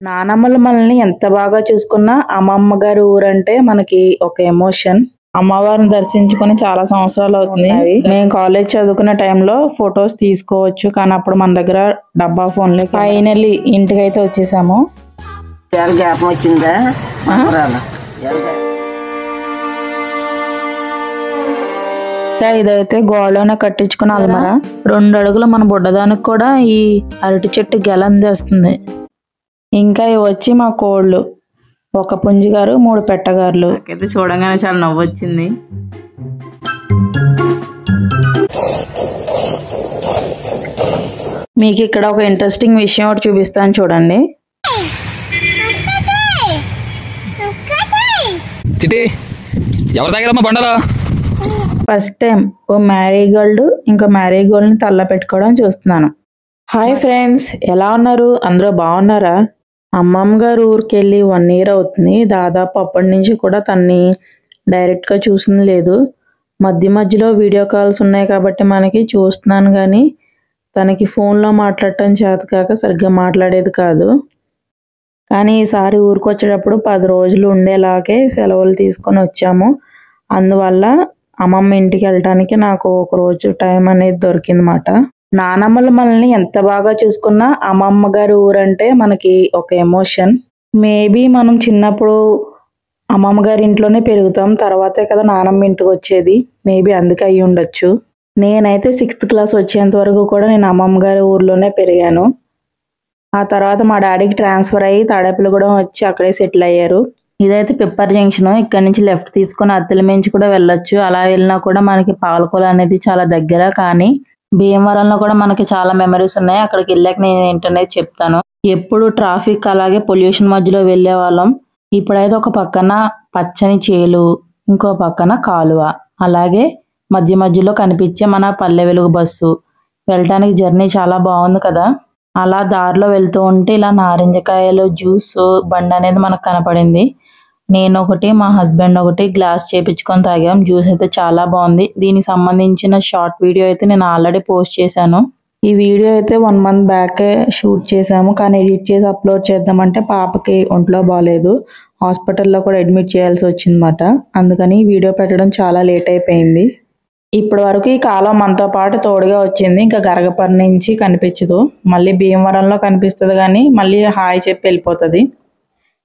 నానమ్మలు మనల్ని ఎంత బాగా చూసుకున్నా అమ్మమ్మ గారి ఊరంటే మనకి ఒక ఎమోషన్. అమ్మవారిని దర్శించుకొని చాలా సంవత్సరాలు అవుతుంది. మేము కాలేజ్ చదువుకునే టైంలో ఫొటోస్ తీసుకోవచ్చు, కానీ అప్పుడు మన దగ్గర డబ్బా ఫోన్లే. ఫైనల్లీ ఇంటికైతే వచ్చేసాము. గ్యాప్ వచ్చిందా? ఇదైతే గోడలోనే కట్టించుకున్న అల్మర. 2 అడుగుల మన బుడ్డదానికి కూడా ఈ అరటి చెట్టు గెల అందేస్తుంది. ఇంకా ఇవి వచ్చి మా కోళ్ళు, ఒక పుంజిగారు 3 పెట్టగారులు. అయితే చూడంగానే చాలా నవ్వు వచ్చింది. మీకు ఇక్కడ ఒక ఇంట్రెస్టింగ్ విషయం ఒకటి చూపిస్తాను చూడండి. ఫస్ట్ టైం ఓ మ్యారీగోల్డ్ ఇంకో మ్యారీగోల్డ్ని తల్ల పెట్టుకోవడం చూస్తున్నాను. హాయ్ ఫ్రెండ్స్, ఎలా ఉన్నారు? అందరూ బాగున్నారా? అమ్మమ్మ గారు ఊరికి వెళ్ళి 1 ఇయర్ అవుతుంది. దాదాపు అప్పటి నుంచి కూడా తన్ని డైరెక్ట్గా చూసింది లేదు. మధ్యలో వీడియో కాల్స్ ఉన్నాయి కాబట్టి మనకి చూస్తున్నాను, కానీ తనకి ఫోన్లో మాట్లాడటం చేత కాక సరిగ్గా మాట్లాడేది కాదు. కానీ ఈసారి ఊరికి వచ్చేటప్పుడు 10 రోజులు ఉండేలాగే సెలవులు తీసుకొని వచ్చాము. అందువల్ల అమ్మమ్మ ఇంటికి వెళ్ళటానికి నాకు ఒక రోజు టైం అనేది దొరికిందన్నమాట. నానమ్మలు మనల్ని ఎంత బాగా చూసుకున్నా అమ్మమ్మ గారి ఊరంటే మనకి ఒక ఎమోషన్. మేబీ మనం చిన్నప్పుడు అమ్మమ్మ గారి ఇంట్లోనే పెరుగుతాం, తర్వాతే కదా నానమ్మ ఇంటికి వచ్చేది. మేబీ అందుకే అయ్యి ఉండొచ్చు. నేనైతే 6th క్లాస్ వచ్చేంత వరకు కూడా నేను అమ్మమ్మ గారి ఊర్లోనే పెరిగాను. ఆ తర్వాత మా డాడీకి ట్రాన్స్ఫర్ అయ్యి తాడేపల్లిగూడెం వచ్చి అక్కడే సెటిల్ అయ్యారు. ఇదైతే పిప్పర్ జంక్షన్. ఇక్కడ నుంచి లెఫ్ట్ తీసుకొని అత్తలమించి కూడా వెళ్ళొచ్చు. అలా వెళ్ళినా కూడా మనకి పాలకొల అనేది చాలా దగ్గర. కానీ భీమవరంలో కూడా మనకి చాలా మెమరీస్ ఉన్నాయి. అక్కడికి వెళ్ళాక నేను ఏంటనేది చెప్తాను. ఎప్పుడు ట్రాఫిక్ అలాగే పొల్యూషన్ మధ్యలో వెళ్ళే వాళ్ళం. ఇప్పుడైతే ఒక పక్కన పచ్చని చేలు, ఇంకో పక్కన కాలువ, అలాగే మధ్యలో కనిపించే మన పల్లె వెలుగు బస్సు. వెళ్ళటానికి జర్నీ చాలా బాగుంది కదా. అలా దారిలో వెళ్తూ ఉంటే ఇలా నారింజకాయలు జ్యూస్ బండి అనేది మనకు కనపడింది. నేను ఒకటి, మా హస్బెండ్ ఒకటి గ్లాస్ చేపించుకొని తాగాం. జ్యూస్ అయితే చాలా బాగుంది. దీనికి సంబంధించిన షార్ట్ వీడియో అయితే నేను ఆల్రెడీ పోస్ట్ చేశాను. ఈ వీడియో అయితే 1 month బ్యాకే షూట్ చేశాము, కానీ ఎడిట్ చేసి అప్లోడ్ చేద్దామంటే పాపకి ఒంట్లో బాగాలేదు. హాస్పిటల్లో కూడా అడ్మిట్ చేయాల్సి వచ్చిందన్నమాట. అందుకని వీడియో పెట్టడం చాలా లేట్ అయిపోయింది. ఇప్పటి వరకు ఈ కాలం మనతో పాటు తోడుగా వచ్చింది. ఇంకా గరగపర్రి నుంచి కనిపించదు, మళ్ళీ భీమవరంలో కనిపిస్తుంది, కానీ మళ్ళీ హాయ్ చెప్పి వెళ్ళిపోతుంది.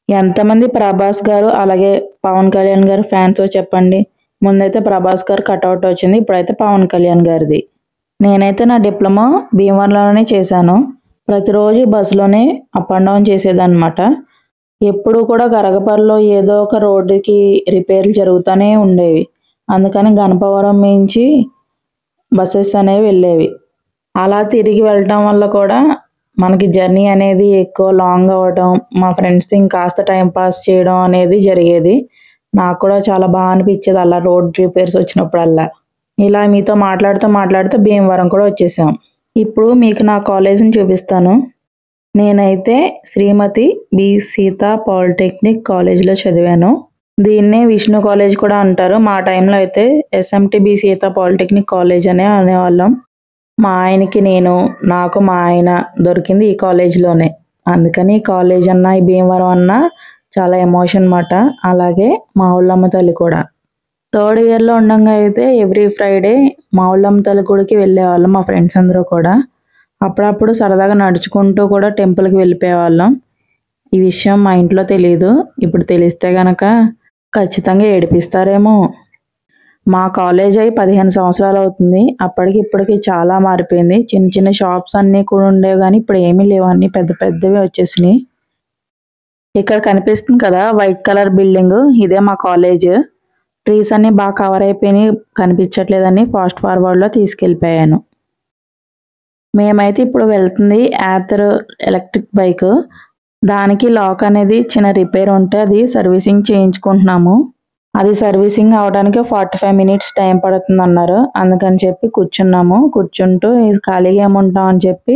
ఎంతమంది ప్రభాస్ గారు అలాగే పవన్ కళ్యాణ్ గారు ఫ్యాన్స్ చెప్పండి. ముందైతే ప్రభాస్ గారు కట్అవుట్ వచ్చింది, ఇప్పుడైతే పవన్ కళ్యాణ్ గారిది. నేనైతే నా డిప్లొమా భీమవరంలోనే చేశాను. ప్రతిరోజు బస్సులోనే అప్ అండ్ డౌన్ చేసేదన్నమాట. ఎప్పుడు కూడా గరగపర్రిలో ఏదో ఒక రోడ్డుకి రిపేర్లు జరుగుతూనే ఉండేవి. అందుకని గణపవరం నుంచి బస్సెస్ అనేవి వెళ్ళేవి. అలా తిరిగి వెళ్ళటం వల్ల కూడా మనకి జర్నీ అనేది ఎక్కువ లాంగ్ అవ్వడం, మా ఫ్రెండ్స్ ఇంకాస్త టైం పాస్ చేయడం అనేది జరిగేది. నాకు కూడా చాలా బాగా అనిపించేది అలా రోడ్ రిపేర్స్ వచ్చినప్పుడల్లా. ఇలా మీతో మాట్లాడుతూ భీమవరం కూడా వచ్చేసాం. ఇప్పుడు మీకు నా కాలేజీని చూపిస్తాను. నేనైతే శ్రీమతి బి సీతా పాలిటెక్నిక్ కాలేజ్లో చదివాను. దీన్నే విష్ణు కాలేజ్ కూడా అంటారు. మా టైంలో అయితే SMT B Seetha polytechnic college అనే అనేవాళ్ళం. మా ఆయనకి నాకు మా ఆయన దొరికింది ఈ కాలేజ్లోనే. అందుకని ఈ కాలేజ్ అన్నా ఈ భీమవరం అన్నా చాలా ఎమోషన్ అన్నమాట. అలాగే మా ఊళ్ళమ్మ తల్లి కూడా. 3rd ఇయర్లో ఉండగా అయితే ఎవ్రీ ఫ్రైడే మా ఊళ్ళమ్మ తల్లి గుడికి వెళ్ళేవాళ్ళం మా ఫ్రెండ్స్ అందరూ కూడా. అప్పుడప్పుడు సరదాగా నడుచుకుంటూ కూడా టెంపుల్కి వెళ్ళిపోయేవాళ్ళం. ఈ విషయం మా ఇంట్లో తెలియదు. ఇప్పుడు తెలిస్తే గనక ఖచ్చితంగా ఏడిపిస్తారేమో. మా కాలేజ్ అయి 15 సంవత్సరాలు అవుతుంది. అప్పటికి ఇప్పటికి చాలా మారిపోయింది. చిన్న షాప్స్ అన్నీ కూడా ఉండేవి, కానీ ఇప్పుడు ఏమీ లేవు, అన్నీ పెద్ద పెద్దవి వచ్చేసినాయి. ఇక్కడ కనిపిస్తుంది కదా వైట్ కలర్ బిల్డింగ్, ఇదే మా కాలేజ్. ట్రీస్ అన్నీ బాగా కవర్ అయిపోయినాయి, కనిపించట్లేదని ఫాస్ట్ ఫార్వర్డ్లో తీసుకెళ్ళిపోయాను. మేమైతే ఇప్పుడు వెళ్తుంది యాథర్ ఎలక్ట్రిక్ బైక్. దానికి లాక్ అనేది చిన్న రిపేర్ ఉంటే అది సర్వీసింగ్ చేయించుకుంటున్నాము. అది సర్వీసింగ్ అవడానికి 45 minutes టైం పడుతుంది అన్నారు. అందుకని చెప్పి కూర్చుంటూ ఖాళీగా ఏముంటాం అని చెప్పి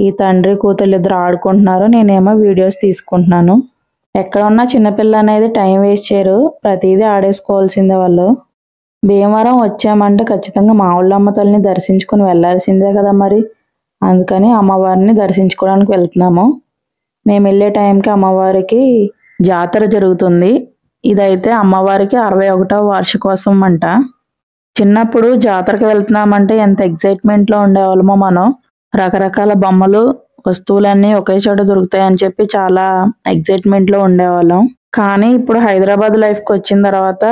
ఈ తండ్రి కూతురు ఇద్దరు ఆడుకుంటున్నారు. నేనేమో వీడియోస్ తీసుకుంటున్నాను. ఎక్కడ ఉన్నా చిన్నపిల్ల అనేది టైం వేస్ట్ చేయరు, ప్రతిదీ ఆడేసుకోవాల్సిందే వాళ్ళు. భీమవరం వచ్చామంటే ఖచ్చితంగా మా ఊళ్ళమ్మ తల్లిని దర్శించుకొని వెళ్ళాల్సిందే కదా మరి. అందుకని అమ్మవారిని దర్శించుకోవడానికి వెళ్తున్నాము. మేము వెళ్ళే టైంకి అమ్మవారికి జాతర జరుగుతుంది. ఇదైతే అమ్మవారికి 61వ వార్షికోత్సవం అంట. చిన్నప్పుడు జాతరకు వెళ్తున్నామంటే ఎంత ఎగ్జైట్మెంట్లో ఉండేవాళ్ళమో మనం. రకరకాల బొమ్మలు వస్తువులన్నీ ఒకే చోట దొరుకుతాయని చెప్పి చాలా ఎగ్జైట్మెంట్లో ఉండేవాళ్ళం. కానీ ఇప్పుడు హైదరాబాద్ లైఫ్కి వచ్చిన తర్వాత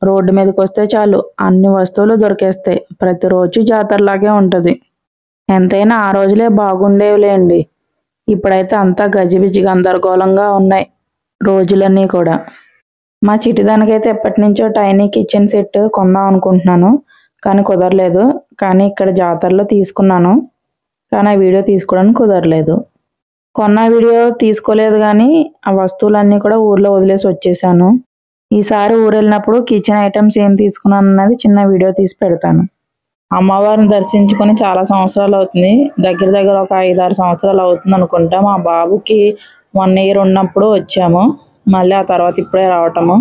రోడ్డు మీదకి వస్తే చాలు అన్ని వస్తువులు దొరికేస్తాయి. ప్రతిరోజు జాతరలాగే ఉంటుంది. ఎంతైనా ఆ రోజులే బాగుండేవిలేండి. ఇప్పుడైతే అంతా గజిబిజి గందరగోళంగా ఉన్నాయి రోజులన్నీ కూడా. మా చిటిదానికైతే ఎప్పటి నుంచో టైనీ కిచెన్ సెట్ కొందాం అనుకుంటున్నాను, కానీ కుదరలేదు. కానీ ఇక్కడ జాతరలో తీసుకున్నాను, కానీ ఆ వీడియో తీసుకోవడానికి కుదరలేదు. కొన్న వీడియో తీసుకోలేదు, కానీ ఆ వస్తువులన్నీ కూడా ఊర్లో వదిలేసి వచ్చేసాను. ఈసారి ఊరు వెళ్ళినప్పుడు కిచెన్ ఐటమ్స్ ఏం తీసుకున్నాను అన్నది చిన్న వీడియో తీసి పెడతాను. అమ్మవారిని దర్శించుకొని చాలా సంవత్సరాలు అవుతుంది. దగ్గర దగ్గర ఒక 5-6 సంవత్సరాలు అవుతుంది అనుకుంటా. మా బాబుకి 1 year ఉన్నప్పుడు వచ్చాము. మళ్ళీ ఆ తర్వాత ఇప్పుడే రావటము.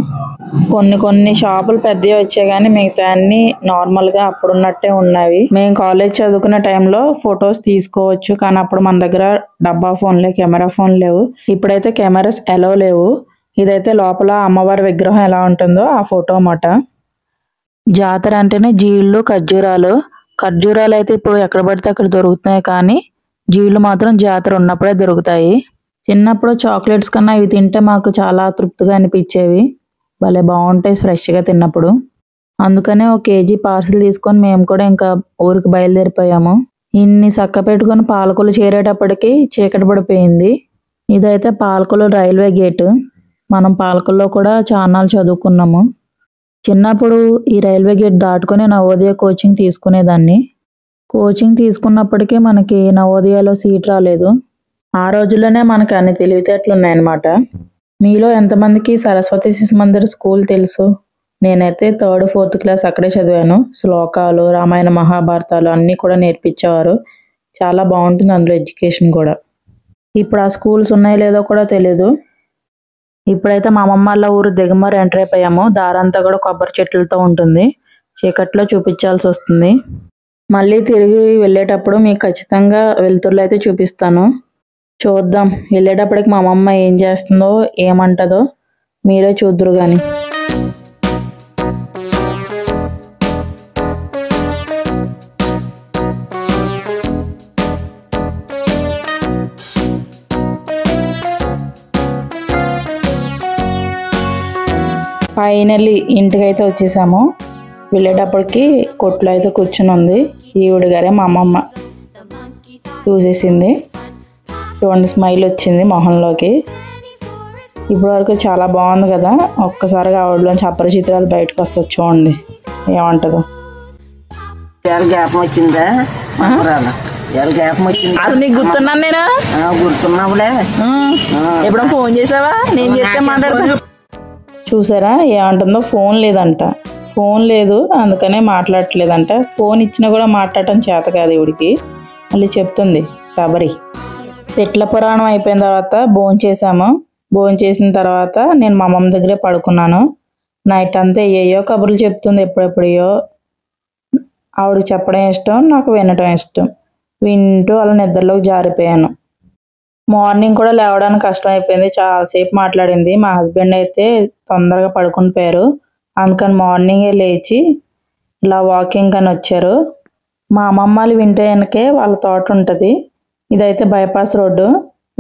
కొన్ని షాపులు పెద్దవి వచ్చాయి, కానీ మిగతా అన్ని నార్మల్గా అప్పుడున్నట్టే ఉన్నవి. మేము కాలేజ్ చదువుకునే టైంలో ఫొటోస్ తీసుకోవచ్చు, కానీ అప్పుడు మన దగ్గర డబ్బా ఫోన్లే, కెమెరా ఫోన్ లేవు. ఇప్పుడైతే కెమెరాస్ ఎలో లేవు. ఇదైతే లోపల అమ్మవారి విగ్రహం ఎలా ఉంటుందో ఆ ఫోటో అన్నమాట. జాతర అంటేనే జీళ్ళు, ఖర్జూరాలు అయితే ఇప్పుడు ఎక్కడ పడితే అక్కడ దొరుకుతున్నాయి, కానీ జీళ్ళు మాత్రం జాతర ఉన్నప్పుడే దొరుకుతాయి. చిన్నప్పుడు చాక్లెట్స్ కన్నా ఇవి తింటే మాకు చాలా తృప్తిగా అనిపించేవి. భలే బాగుంటాయి ఫ్రెష్గా తిన్నప్పుడు. అందుకనే 1 kg పార్సిల్ తీసుకొని మేము కూడా ఇంకా ఊరికి బయలుదేరిపోయాము. ఇన్ని చక్క పెట్టుకొని పాలకొల్లు చేరేటప్పటికి చీకటి పడిపోయింది. ఇదైతే పాలకొల్లు రైల్వే గేటు. మనం పాలకొల్లో కూడా చాలాలు చదువుకున్నాము. చిన్నప్పుడు ఈ రైల్వే గేట్ దాటుకొని నవోదయ కోచింగ్ తీసుకునేదాన్ని. కోచింగ్ తీసుకున్నప్పటికీ మనకి నవోదయలో సీట్ రాలేదు. ఆ రోజుల్లోనే మనకు అన్ని తెలివితేటలు ఉన్నాయన్నమాట. మీలో ఎంతమందికి సరస్వతి శిశు మందిర్ స్కూల్ తెలుసు? నేనైతే 3rd 4th క్లాస్ అక్కడే చదివాను. శ్లోకాలు, రామాయణ మహాభారతాలు అన్నీ కూడా నేర్పించేవారు. చాలా బాగుంటుంది అందులో ఎడ్యుకేషన్ కూడా. ఇప్పుడు ఆ స్కూల్స్ ఉన్నాయో లేదో కూడా తెలీదు. ఇప్పుడైతే మా అమ్మమ్మ వాళ్ళ ఊరు దిగమరు ఎంటర్ అయిపోయాము. దారంతా కూడా కొబ్బరి చెట్లతో ఉంటుంది. చీకట్లో చూపించాల్సి వస్తుంది. మళ్ళీ తిరిగి వెళ్ళేటప్పుడు మీకు ఖచ్చితంగా వెలుతురులో అయితే చూపిస్తాను. చూద్దాం వెళ్ళేటప్పటికి మా అమ్మమ్మ ఏం చేస్తుందో ఏమంటుందో మీరే చూద్దురు కానీ. ఫైనల్లీ ఇంటికైతే వచ్చేసాము. వెళ్ళేటప్పటికి కొట్లో అయితే కూర్చుని ఉంది ఈవిడ గారే మా అమ్మమ్మ. చూసేసింది, చూడండి స్మైల్ వచ్చింది మొహంలోకి. ఇప్పటి వరకు చాలా బాగుంది కదా, ఒక్కసారిగా ఆవిడలోంచి అపరిచితురాలు బయటకు వస్తుంది. చూడండి ఏమంటదో. జ్ఞాపం వచ్చిందా? జ్ఞాపం వచ్చింది. అసలు నీకు గుర్తున్నాను నేను? గుర్తున్నావులే. ఎప్పుడో ఫోన్ చేసావా? నేను చేస్తే మాట్లాడతా. చూసారా ఏమంటుందో? ఫోన్ లేదంట. ఫోన్ లేదు అందుకనే మాట్లాడట్లేదంట. ఫోన్ ఇచ్చినా కూడా మాట్లాడటం చేత కాదు ఇవిడికి. మళ్ళీ చెప్తుంది సబరి. తిట్ల పురాణం అయిపోయిన తర్వాత భోంచేసాము. భోంచేసిన తర్వాత నేను మా అమ్మమ్మ దగ్గరే పడుకున్నాను. నైట్ అంతా ఏయో కబుర్లు చెప్తుంది, ఎప్పుడెప్పుడో. ఆవిడకి చెప్పడం ఇష్టం, నాకు వినటం ఇష్టం. వింటూ అలా నిద్రలోకి జారిపోయాను. మార్నింగ్ కూడా లేవడానికి కష్టం అయిపోయింది. చాలాసేపు మాట్లాడింది. మా హస్బెండ్ అయితే తొందరగా పడుకుని పోయారు. అందుకని మార్నింగే లేచి ఇలా వాకింగ్ అని వచ్చారు. మా అమ్మమ్మ వాళ్ళు వింటే వెనకే వాళ్ళ తోట ఉంటుంది. ఇదైతే బైపాస్ రోడ్డు.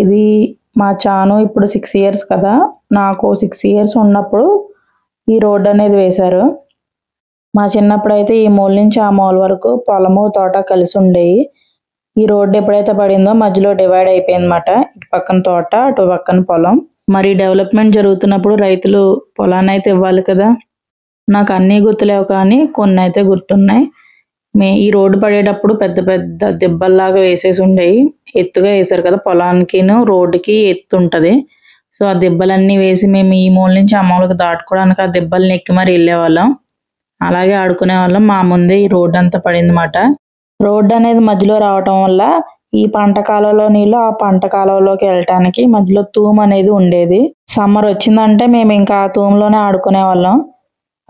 ఇది మా చాను ఇప్పుడు 6 years కదా, నాకు 6 years ఉన్నప్పుడు ఈ రోడ్డు అనేది వేశారు. మా చిన్నప్పుడు అయితే ఈ మూల నుంచి ఆ మూల వరకు పొలము తోట కలిసి ఉండేవి. ఈ రోడ్డు ఎప్పుడైతే పడిందో మధ్యలో డివైడ్ అయిపోయిందన్నమాట. ఇటు పక్కన తోట, అటు పక్కన పొలం. మరి డెవలప్మెంట్ జరుగుతున్నప్పుడు రైతులు పొలాన్ని అయితే ఇవ్వాలి కదా. నాకు అన్నీ గుర్తులేవు, కానీ కొన్ని అయితే గుర్తున్నాయి. ఈ రోడ్డు పడేటప్పుడు పెద్ద పెద్ద దెబ్బల్లాగా వేసేసి ఉండేవి. ఎత్తుగా వేసారు కదా, పొలానికిను రోడ్డుకి ఎత్తు ఉంటుంది. సో ఆ దెబ్బలన్నీ వేసి మేము ఈ మూల నుంచి ఆ మూలకు దాటుకోవడానికి ఆ దెబ్బల్ని ఎక్కి మరి వెళ్ళేవాళ్ళం. అలాగే ఆడుకునే వాళ్ళం. మా ముందే ఈ రోడ్డు అంతా పడిందన్నమాట. రోడ్డు అనేది మధ్యలో రావటం వల్ల ఈ పంట కాలంలో నీళ్ళు ఆ పంట కాలంలోకి వెళ్ళటానికి మధ్యలో తూము అనేది ఉండేది. సమ్మర్ వచ్చిందంటే మేము ఇంకా ఆ తూములోనే ఆడుకునే వాళ్ళం.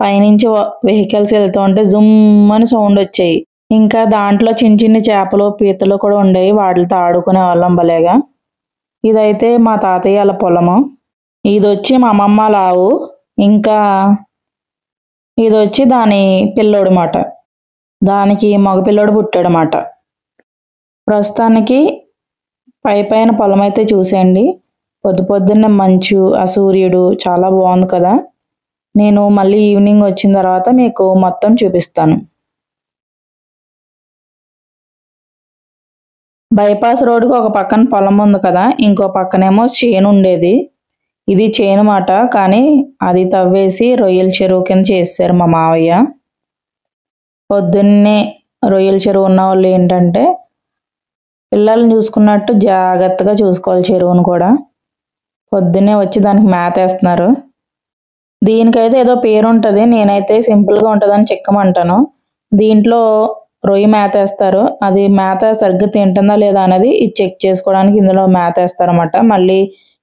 పైనుంచి వెహికల్స్ వెళ్తూ ఉంటే జుమ్ అని సౌండ్ వచ్చాయి. ఇంకా దాంట్లో చిన్న చిన్న చేపలు, పీతలు కూడా ఉండేవి. వాటితో ఆడుకునే వాళ్ళం భలేగా. ఇదైతే మా తాతయ్య వాళ్ళ పొలము. ఇది వచ్చి మా అమ్మమ్మ లావు, ఇంకా ఇది వచ్చి దాని పిల్లోడు మాట. దానికి మగ పిల్లోడు పుట్టాడనమాట. ప్రస్తుతానికి పైన పొలం అయితే చూసేయండి. పొద్దున్నే మంచు, ఆ సూర్యుడు చాలా బాగుంది కదా. నేను మళ్ళీ ఈవినింగ్ వచ్చిన తర్వాత మీకు మొత్తం చూపిస్తాను. బైపాస్ రోడ్డుకి ఒక పక్కన పొలం ఉంది కదా, ఇంకో పక్కనేమో చేను ఉండేది. ఇది చేను మాట, కానీ అది తవ్వేసి రొయ్యల చెరువు కింద చేశారు మా మావయ్య. పొద్దున్నే రొయ్యల చెరువు ఉన్న వాళ్ళు ఏంటంటే పిల్లల్ని చూసుకున్నట్టు జాగ్రత్తగా చూసుకోవాలి చెరువును కూడా. పొద్దున్నే వచ్చి దానికి మేత వేస్తున్నారు. దీనికైతే ఏదో పేరు ఉంటుంది, నేనైతే సింపుల్గా ఉంటుందని చెక్కమంటాను. దీంట్లో రొయ్య మేత వేస్తారు. అది మేత సరిగ్గా తింటుందా లేదా అనేది చెక్ చేసుకోవడానికి ఇందులో మేత వేస్తారన్నమాట. మళ్ళీ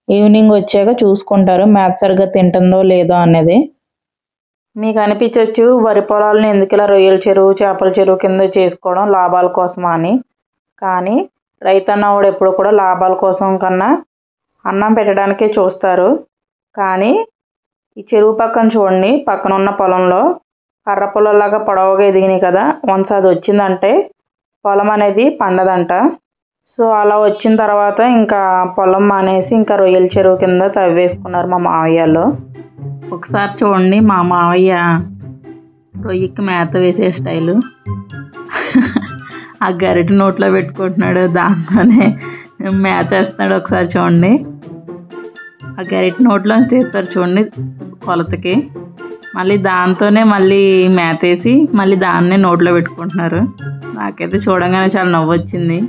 ఈవినింగ్ వచ్చాక చూసుకుంటారు మేత సరిగ్గా తింటుందో లేదో అనేది. మీకు అనిపించవచ్చు వరి పొలాలను ఎందుకు ఇలా రొయ్యల చెరువు, చేపల చెరువు కింద చేసుకోవడం లాభాల కోసమా అని. కానీ రైతన్నవాడు ఎప్పుడు కూడా లాభాల కోసం కన్నా అన్నం పెట్టడానికే చూస్తారు. కానీ ఈ చెరువు పక్కన చూడండి, పక్కన ఉన్న పొలంలో కర్ర పొలంలాగా పొడవుగా ఎదిగినాయి కదా. వన్స్ అది వచ్చిందంటే పొలం అనేది పండదంట. సో అలా వచ్చిన తర్వాత ఇంకా పొలం మానేసి ఇంకా రొయ్యల చెరువు కింద తవ్వేసుకున్నారు మా మావయ్యలో. ఒకసారి చూడండి మా మావయ్య రొయ్యకి మేత వేసే స్టైలు. ఆ గరిటె నోట్లో పెట్టుకుంటున్నాడు, దాంతోనే మేత వేస్తున్నాడు. ఒకసారి చూడండి, ఆ గరిటె నోట్లో తీస్తారు చూడండి కొలతకి. మళ్ళీ దాంతోనే మళ్ళీ మేత వేసి మళ్ళీ దాన్నే నోట్లో పెట్టుకుంటున్నారు. నాకైతే చూడంగానే చాలా నవ్వు వచ్చింది.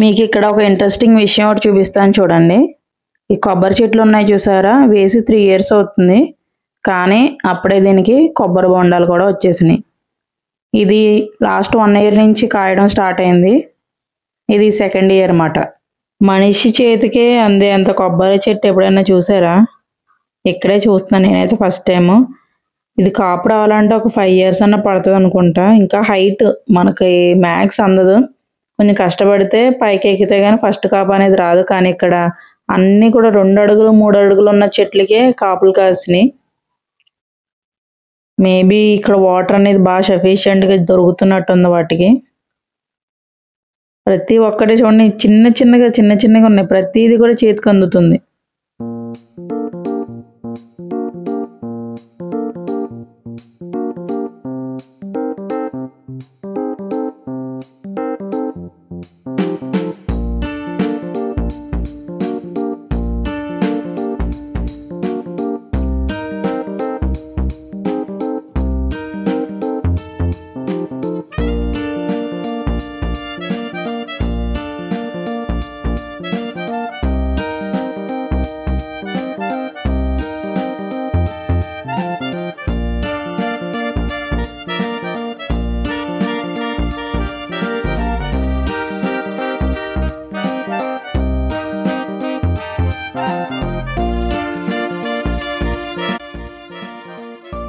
మీకు ఇక్కడ ఒక ఇంట్రెస్టింగ్ విషయం ఒకటి చూపిస్తాను చూడండి. ఈ కొబ్బరి చెట్లు ఉన్నాయి చూసారా, వేసి 3 years అవుతుంది. కానీ అప్పుడే దీనికి కొబ్బరి బొండాలు కూడా వచ్చేసినాయి. ఇది లాస్ట్ 1 year నుంచి కాయడం స్టార్ట్ అయింది. ఇది 2nd year అన్నమాట. మనిషి చేతికే అందే అంత కొబ్బరి చెట్టు ఎప్పుడైనా చూసారా? ఇక్కడే చూస్తున్నాను నేనైతే ఫస్ట్ టైము. ఇది కాపు రావాలంటే ఒక 5 years అన్న పడుతుంది అనుకుంటా. ఇంకా హైట్ మనకి మ్యాక్స్ అందదు, కొంచెం కష్టపడితే పైకి ఎక్కితే కానీ ఫస్ట్ కాపు అనేది రాదు. కానీ ఇక్కడ అన్నీ కూడా 2 అడుగులు 3 అడుగులు ఉన్న చెట్లకే కాపులు కాసినాయి. మేబీ ఇక్కడ వాటర్ అనేది బాగా సఫిషియెంట్గా దొరుకుతున్నట్టుంది వాటికి. ప్రతి ఒక్కటి చూడండి చిన్న చిన్నగా ఉన్నాయి. ప్రతిది కూడా చేతికి అందుతుంది.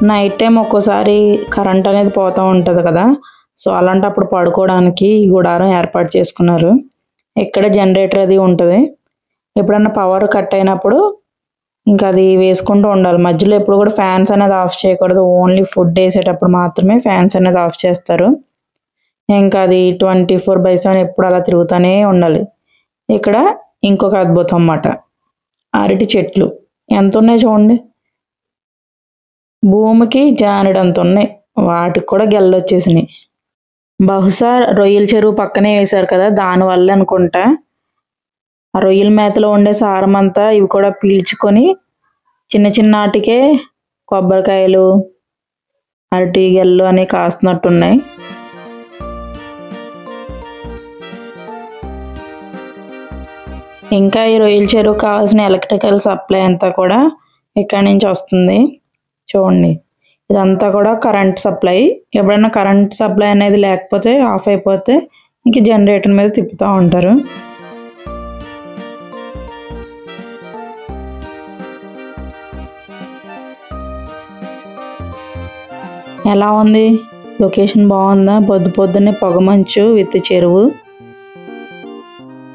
నైట్ టైం ఒక్కోసారి కరెంట్ అనేది పోతూ ఉంటుంది కదా. సో అలాంటప్పుడు పడుకోవడానికి ఈ గుడారం ఏర్పాటు చేసుకున్నారు. ఇక్కడ జనరేటర్ అది ఉంటుంది. ఎప్పుడన్నా పవర్ కట్ అయినప్పుడు ఇంకా అది వేసుకుంటూ ఉండాలి. మధ్యలో ఎప్పుడు కూడా ఫ్యాన్స్ అనేది ఆఫ్ చేయకూడదు. ఓన్లీ ఫుడ్ వేసేటప్పుడు మాత్రమే ఫ్యాన్స్ అనేది ఆఫ్ చేస్తారు. ఇంకా అది 24/7 ఎప్పుడు అలా తిరుగుతూనే ఉండాలి. ఇక్కడ ఇంకొక అద్భుతం అన్నమాట, అరటి చెట్లు ఎంత ఉన్నాయి చూడండి. భూమికి జానడంత ఉన్నాయి. వాటికి కూడా గెల్లొచ్చేసినాయి. బహుశా రొయ్యల చెరువు పక్కనే వేశారు కదా, దానివల్ల అనుకుంటా ఆ రొయ్యల మేతలో ఉండే సారం అంతా ఇవి కూడా పీల్చుకొని చిన్నటికే కొబ్బరికాయలు, అరటి గెల్లు అని కాస్తున్నట్టున్నాయి. ఇంకా ఈ రొయ్యల చెరువు కావాల్సిన ఎలక్ట్రికల్ సప్లై అంతా కూడా ఇక్కడి నుంచి వస్తుంది. చూడండి, ఇదంతా కూడా కరెంట్ సప్లై. ఎప్పుడైనా కరెంట్ సప్లై అనేది లేకపోతే ఆఫ్ అయిపోతే ఇంక జనరేటర్ మీద తిప్పుతూ ఉంటారు. ఎలా ఉంది లొకేషన్? బాగుందా? పొద్దున్నే పొగమంచు విత్ చెరువు,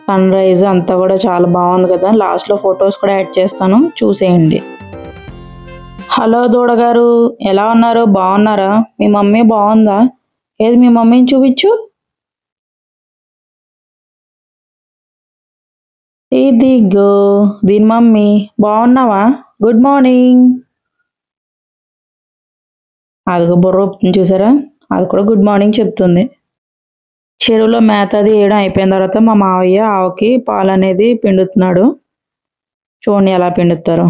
సన్ రైజ్ అంతా కూడా చాలా బాగుంది కదా. లాస్ట్లో ఫొటోస్ కూడా యాడ్ చేస్తాను, చూసేయండి. హలో దూడగారు, ఎలా ఉన్నారు? బాగున్నారా? మీ మమ్మీ బాగుందా? ఏది మీ మమ్మీని చూపించు. ఇదిగో దీని మమ్మీ. బాగున్నావా? Good morning. అదిగో బుర్ర చూసారా, అది కూడా గుడ్ మార్నింగ్ చెప్తుంది. చెరువులో మేత అది వేయడం అయిపోయిన తర్వాత మా మావయ్య ఆవుకి పాలు అనేది పిండుతున్నాడు. చూడండి ఎలా పిండుతారో.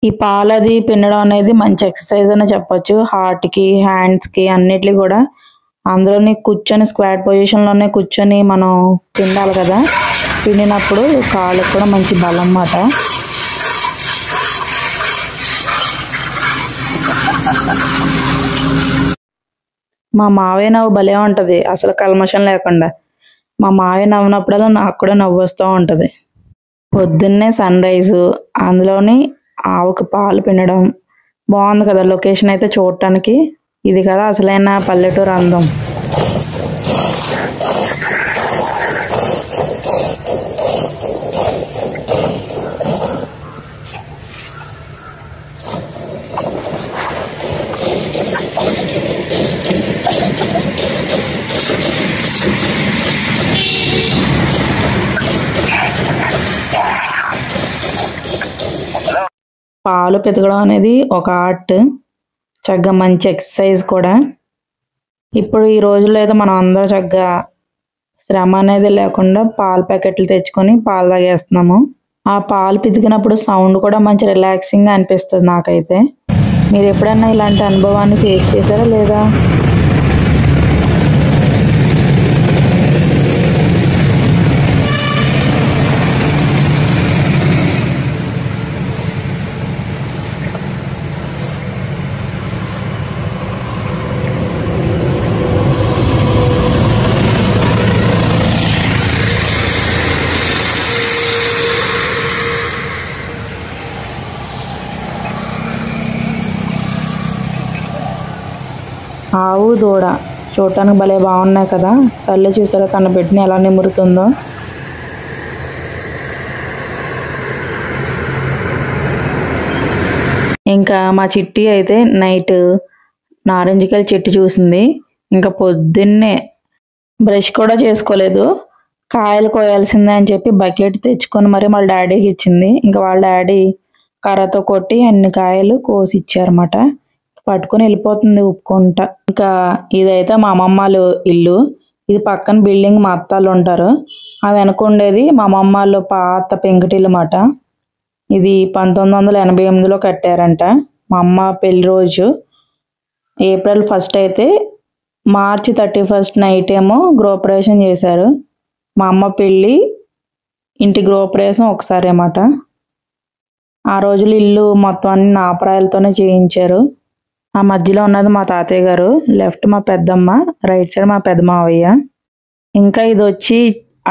ఈ పాలది పిండడం అనేది మంచి ఎక్సర్సైజ్ అని చెప్పొచ్చు. హార్ట్కి, హ్యాండ్స్కి అన్నిటికీ కూడా. అందులోని కూర్చొని స్క్వాట్ పొజిషన్లోనే కూర్చొని మనం పిండాలి కదా. పిండినప్పుడు కాళ్ళకి కూడా మంచి బలం అన్నమాట. మా మావయ్య నవ్వు భలే ఉంటుంది, అసలు కల్మషం లేకుండా. మా మావయ్య నవ్వునప్పుడల్లా నాకు కూడా నవ్వు వస్తూ ఉంటుంది. పొద్దున్నే సన్ రైజు, అందులోని ఆవుకు పాలు పిండడం. బాగుంది కదా లొకేషన్ అయితే చూడటానికి. ఇది కదా అసలైన పల్లెటూరు అందం. పాలు పితకడం అనేది ఒక ఆర్ట్, చక్కగా మంచి ఎక్సర్సైజ్ కూడా. ఇప్పుడు ఈ రోజుల్లో అయితే మనం అందరూ చక్కగా శ్రమ అనేది లేకుండా పాల ప్యాకెట్లు తెచ్చుకొని పాలు తాగేస్తున్నాము. ఆ పాలు పితికినప్పుడు సౌండ్ కూడా మంచి రిలాక్సింగ్గా అనిపిస్తుంది నాకైతే. మీరు ఎప్పుడైనా ఇలాంటి అనుభవాన్ని ఫేస్ చేశారా లేదా? ఆవు దూడ చూడటానికి భలే బాగున్నాయి కదా. తల్లి చూసారా తన బిడ్డని ఎలా నిమురుతుందో. ఇంకా మా చిట్టి అయితే నైట్ నారింజకాయల చెట్టు చూసింది. ఇంకా పొద్దున్నే బ్రష్ కూడా చేసుకోలేదు. కాయలు కోయాల్సిందే అని చెప్పి బకెట్ తెచ్చుకొని మరి వాళ్ళ డాడీకి ఇచ్చింది. ఇంకా వాళ్ళ డాడీ కర్రతో కొట్టి అన్ని కాయలు కోసి ఇచ్చారన్నమాట. పట్టుకొని వెళ్ళిపోతుంది ఉప్పుకుంటా. ఇంకా ఇదైతే మా అమ్మమ్మ ఇల్లు. ఇది పక్కన బిల్డింగ్ మా అత్తాలు ఉంటారు. ఆ వెనక ఉండేది మా అమ్మమ్మ పాత పెంకుటిల్లు మాట. ఇది 1988లో కట్టారంట. మా అమ్మ పెళ్లి రోజు ఏప్రిల్ 1 అయితే మార్చి 31 నైట్ ఏమో గృహప్రవేశం చేశారు. మా అమ్మ పెళ్ళి ఇంటి గృహప్రవేశం ఒకసారి అన్నమాట. ఆ రోజులు ఇల్లు మొత్తం అన్ని నాపరాయలతోనే చేయించారు. ఆ మధ్యలో ఉన్నది మా తాతయ్య గారు, లెఫ్ట్ మా పెద్దమ్మ, రైట్ సైడ్ మా పెద్ద మావయ్య. ఇంకా ఇది వచ్చి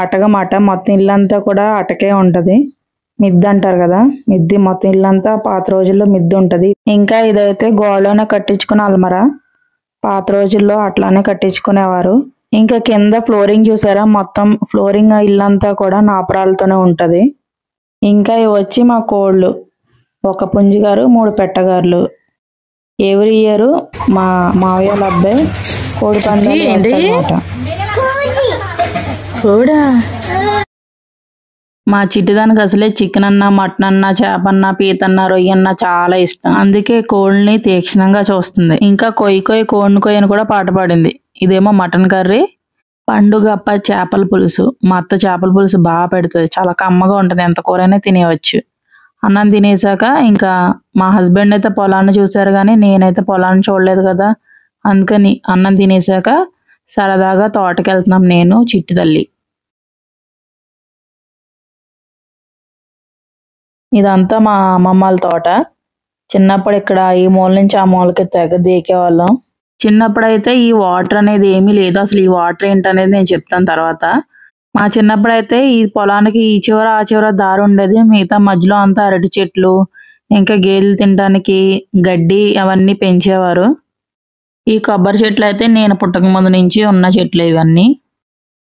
అటకమాట. మొత్తం ఇల్లంతా కూడా అటకే ఉంటుంది. మిద్ది అంటారు కదా, మిద్ది. మొత్తం ఇల్లంతా పాత రోజుల్లో మిద్ది ఉంటుంది. ఇంకా ఇదైతే గోడలోనే కట్టించుకున్న అల్మరా. పాత రోజుల్లో అట్లానే కట్టించుకునేవారు. ఇంకా కింద ఫ్లోరింగ్ చూసారా, మొత్తం ఫ్లోరింగ్ ఇల్లంతా కూడా నాపరాలతోనే ఉంటుంది. ఇంకా ఇవి వచ్చి మా కోళ్ళు, ఒక పుంజిగారు 3 పెట్టగారులు. ఎవ్రీ ఇయర్ మా మావయ్య వాళ్ళ అబ్బాయి కోడి పందాలు వేస్తారన్నమాట. మా చిట్టిదానికి అసలే చికెన్ అన్నా, మటన్ అన్నా, చేపన్నా, పీతన్నా, రొయ్యన్నా చాలా ఇష్టం. అందుకే కోళ్ళని తీక్షణంగా చూస్తుంది. ఇంకా కొయ్యి కొయ్యి కోడిని కొయ్యి అని కూడా పాట పాడింది. ఇదేమో మటన్ కర్రీ, పండుగప్ప చేపల పులుసు. మా అత్త చేపల పులుసు బాగా పెడుతుంది, చాలా కమ్మగా ఉంటుంది. ఎంత కూరైనా తినేయవచ్చు. అన్నం తినేసాక ఇంకా మా హస్బెండ్ అయితే పొలాన్ని చూశారు, కానీ నేనైతే పొలాన్ని చూడలేదు కదా. అందుకని అన్నం తినేసాక సరదాగా తోటకి వెళ్తున్నాం నేను, చిట్టి తల్లి. ఇదంతా మా అమ్మమ్మ వాళ్ళ తోట. చిన్నప్పుడు ఇక్కడ ఈ మూల నుంచి ఆ మూలకి తెగ దేకేవాళ్ళం. చిన్నప్పుడైతే ఈ వాటర్ అనేది ఏమీ లేదు. అసలు ఈ వాటర్ ఏంటనేది నేను చెప్తాను తర్వాత. మా చిన్నప్పుడైతే ఈ పొలానికి ఈ చివర ఆ చివర దారి ఉండేది. మిగతా మధ్యలో అంతా అరటి చెట్లు, ఇంకా గేదెలు తినడానికి గడ్డి అవన్నీ పెంచేవారు. ఈ కొబ్బరి చెట్లు అయితే నేను పుట్టక ముందు నుంచి ఉన్న చెట్లు ఇవన్నీ.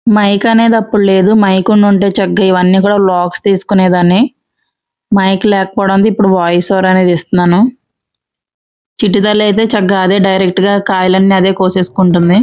మైక్ అనేది అప్పుడు లేదు. మైక్ ఉంటే చక్కగా ఇవన్నీ కూడా వ్లాగ్స్ తీసుకునేదాన్ని. మైక్ లేకపోవడంతో ఇప్పుడు వాయిస్ ఓవర్ అనేది ఇస్తున్నాను. చిట్టి తల్లి అయితే చక్కగా అదే డైరెక్ట్గా కాయలన్నీ అదే కోసేసుకుంటుంది.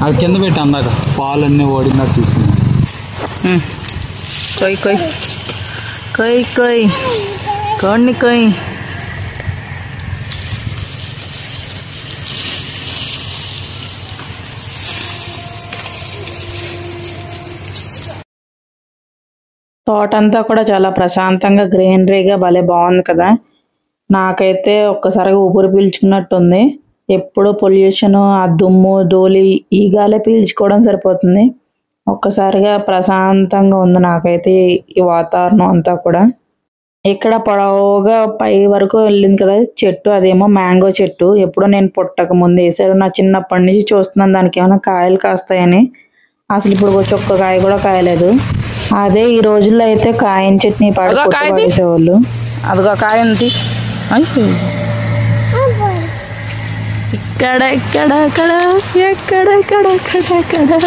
అది కింద పెట్టి అందాక పాలన్నీ ఓడినట్టు తీసుకున్నాం. కొయ్ కొయ్ కొయ్ కొయ్ కొన్ని కొయ్. తోటంతా కూడా చాలా ప్రశాంతంగా గ్రీనరీగా భలే బాగుంది కదా. నాకైతే ఒక్కసారిగా ఊపిరి పీల్చుకున్నట్టుంది. ఎప్పుడు పొల్యూషన్, ఆ దుమ్ము ధూళి ఈ గాలే పీల్చుకోవడం సరిపోతుంది. ఒక్కసారిగా ప్రశాంతంగా ఉంది నాకైతే ఈ వాతావరణం అంతా కూడా. ఇక్కడ పొడవుగా పై వరకు వెళ్ళింది కదా చెట్టు, అదేమో మ్యాంగో చెట్టు. ఎప్పుడో నేను పుట్టక ముందు వేసారు. నా చిన్నప్పటి నుంచి చూస్తున్నాను దానికి ఏమైనా కాయలు కాస్తాయని. అసలు ఇప్పుడు వచ్చి ఒక్క కాయ కూడా కాయలేదు. అదే ఈ రోజుల్లో అయితే కాయని చట్నీ పడేసేవాళ్ళు. అదిగో కాయ ఉంది. ఇక్కడ ఇక్కడ ఇక్కడ ఎక్కడ ఇక్కడ ఇక్కడ ఇక్కడ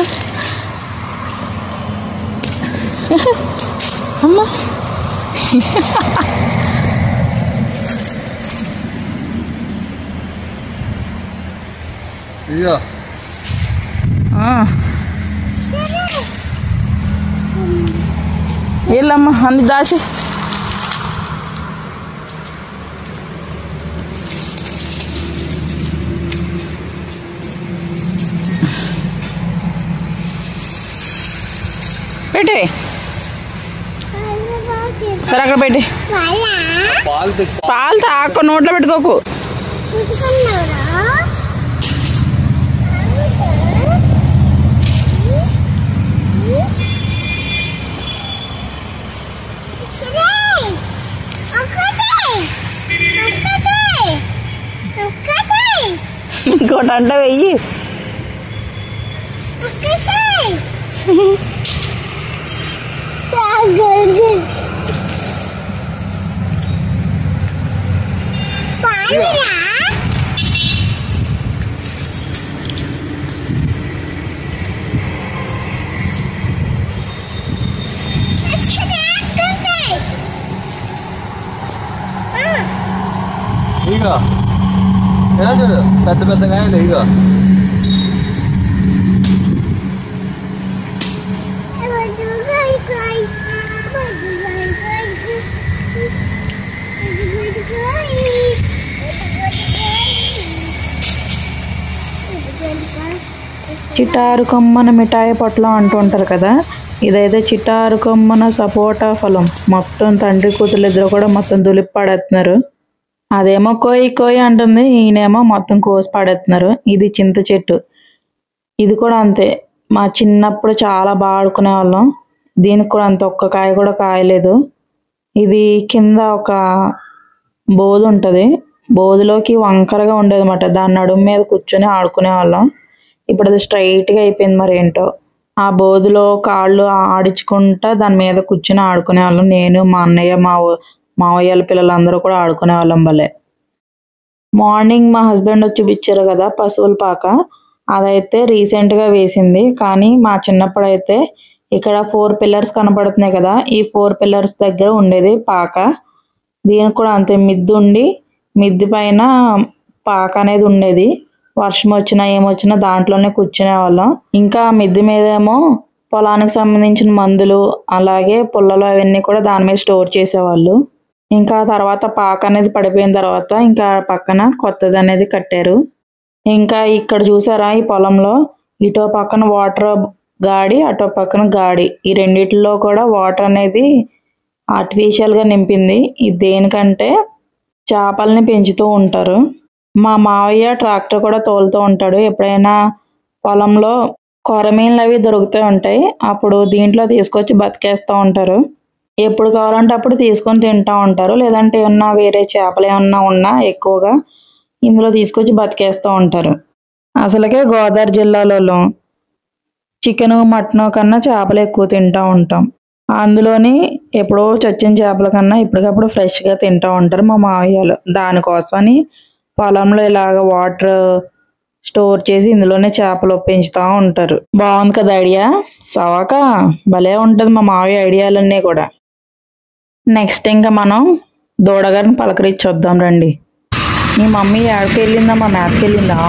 అమ్మా వెళ్ళమ్మా అన్ని దాచి. పెట్టి సరే అక్కడ పెట్టి. పాలు తాకు, నోట్లో పెట్టుకోకు. ఇంకోటి అంటే వెయ్యి. ఇగో ఎలా చూడు పెద్ద పెద్ద కాయలు. ఇగో చిటారు కొమ్మన మిఠాయి పొట్లం అంటుంటారు కదా. ఇదైతే చిటారు కొమ్మన సపోటా ఫలం. మొత్తం తండ్రి కూతురు ఇద్దరు కూడా మొత్తం దులిపి పడేస్తున్నారు. అదేమో కోయి కోయి అంటుంది, ఈయనేమో మొత్తం కోసి పడేస్తున్నారు. ఇది చింత చెట్టు. ఇది కూడా అంతే. మా చిన్నప్పుడు చాలా బాగా ఆడుకునే వాళ్ళం. దీనికి కూడా అంత ఒక్క కాయ కూడా కాయలేదు. ఇది కింద ఒక బోధు ఉంటుంది. బోధులోకి వంకరగా ఉండేది అన్నమాట. దాని నడుము మీద కూర్చొని ఆడుకునే వాళ్ళం. ఇప్పుడు అది స్ట్రైట్గా అయిపోయింది మరి ఏంటో. ఆ బోధులో కాళ్ళు ఆడించుకుంటా దాని మీద కూర్చొని ఆడుకునే వాళ్ళం. నేను, మా అన్నయ్య, మావయ్యల పిల్లలందరూ కూడా ఆడుకునే వాళ్ళం భలే. మార్నింగ్ మా హస్బెండ్ వచ్చి చూపించారు కదా పశువుల పాక, అదైతే రీసెంట్గా వేసింది. కానీ మా చిన్నప్పుడు అయితే ఇక్కడ 4 పిల్లర్స్ కనపడుతున్నాయి కదా, ఈ 4 పిల్లర్స్ దగ్గర ఉండేది పాక. దీనికి కూడా అంతే, మిద్ది ఉండి మిద్ది పైన పాక అనేది ఉండేది. వర్షం వచ్చినా ఏమొచ్చినా దాంట్లోనే కూర్చునే వాళ్ళం. ఇంకా మిద్ది మీద ఏమో పొలానికి సంబంధించిన మందులు అలాగే పుల్లలు అవన్నీ కూడా దాని మీద స్టోర్ చేసేవాళ్ళు. ఇంకా తర్వాత పాక అనేది పడిపోయిన తర్వాత ఇంకా పక్కన కొత్తది అనేది కట్టారు. ఇంకా ఇక్కడ చూసారా, ఈ పొలంలో ఇటో పక్కన వాటర్ గాడి అటో పక్కన గాడి, ఈ రెండిట్లో కూడా వాటర్ అనేది ఆర్టిఫిషియల్గా నింపింది. ఇది దేనికంటే చేపల్ని పెంచుతూ ఉంటారు. మా మావయ్య ట్రాక్టర్ కూడా తోలుతూ ఉంటాడు. ఎప్పుడైనా పొలంలో కొరమీన్లు అవి దొరుకుతూ ఉంటాయి, అప్పుడు దీంట్లో తీసుకొచ్చి బతికేస్తూ ఉంటారు. ఎప్పుడు కావాలంటే అప్పుడు తీసుకొని తింటూ ఉంటారు. లేదంటే ఏమన్నా వేరే చేపలు ఏమన్నా ఉన్నా ఎక్కువగా ఇందులో తీసుకొచ్చి బతికేస్తూ ఉంటారు. అసలుకే గోదావరి జిల్లాలో చికెను మటన్ కన్నా చేపలు ఎక్కువ తింటూ ఉంటాం. అందులోని ఎప్పుడో చచ్చిన చేపల కన్నా ఇప్పటికప్పుడు ఫ్రెష్గా తింటూ ఉంటారు మా మావయ్యలు. దానికోసమని పొలంలో ఇలాగ వాటర్ స్టోర్ చేసి ఇందులోనే చేపలు పెంచుతూ ఉంటారు. బాగుంది కదా ఐడియా, సవాక భలే ఉంటుంది మా మావయ్య ఐడియాలన్నీ కూడా. నెక్స్ట్ ఇంకా మనం దూడగారిని పలకరించి వద్దాం రండి. మీ మమ్మీ ఎక్కడికి వెళ్ళిందా, మా మ్యాథ్కి వెళ్ళిందా?